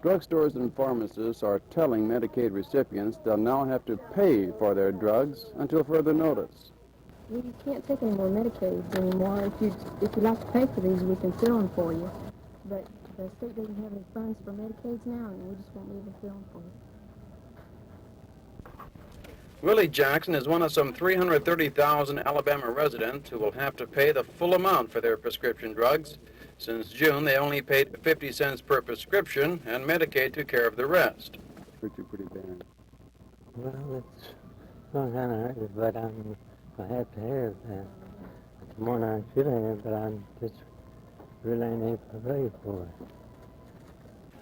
Drugstores and pharmacists are telling Medicaid recipients they'll now have to pay for their drugs until further notice. You can't take any more Medicaids anymore. If you'd like to pay for these, we can fill them for you. But the state doesn't have any funds for Medicaids now, and we just won't be able to fill them for you. Willie Jackson is one of some 330,000 Alabama residents who will have to pay the full amount for their prescription drugs. Since June, they only paid 50 cents per prescription, and Medicaid took care of the rest. Pretty bad. Well, it's not kind of hurt, but I have to have that. It's more than I should have, but I just really ain't able to pay for it.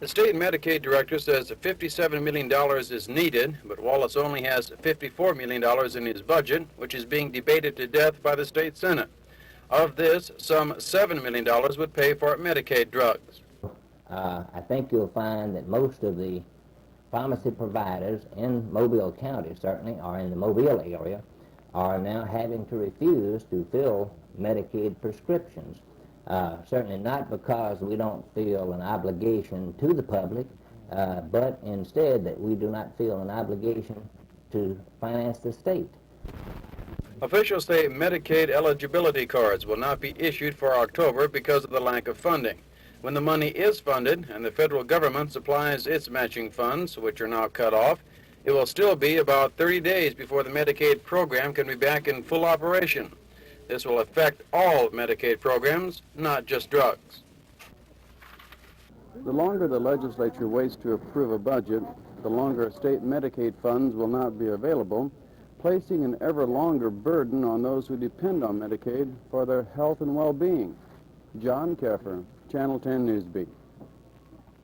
The state Medicaid director says $57 million is needed, but Wallace only has $54 million in his budget, which is being debated to death by the state Senate. Of this, some $7 million would pay for Medicaid drugs. I think you'll find that most of the pharmacy providers in Mobile County, certainly, or in the Mobile area, are now having to refuse to fill Medicaid prescriptions. Certainly not because we don't feel an obligation to the public, but instead that we do not feel an obligation to finance the state. Officials say Medicaid eligibility cards will not be issued for October because of the lack of funding. When the money is funded and the federal government supplies its matching funds, which are now cut off, it will still be about 30 days before the Medicaid program can be back in full operation. This will affect all Medicaid programs, not just drugs. The longer the legislature waits to approve a budget, the longer state Medicaid funds will not be available, placing an ever longer burden on those who depend on Medicaid for their health and well-being. John Keffer, Channel 10 Newsbeat.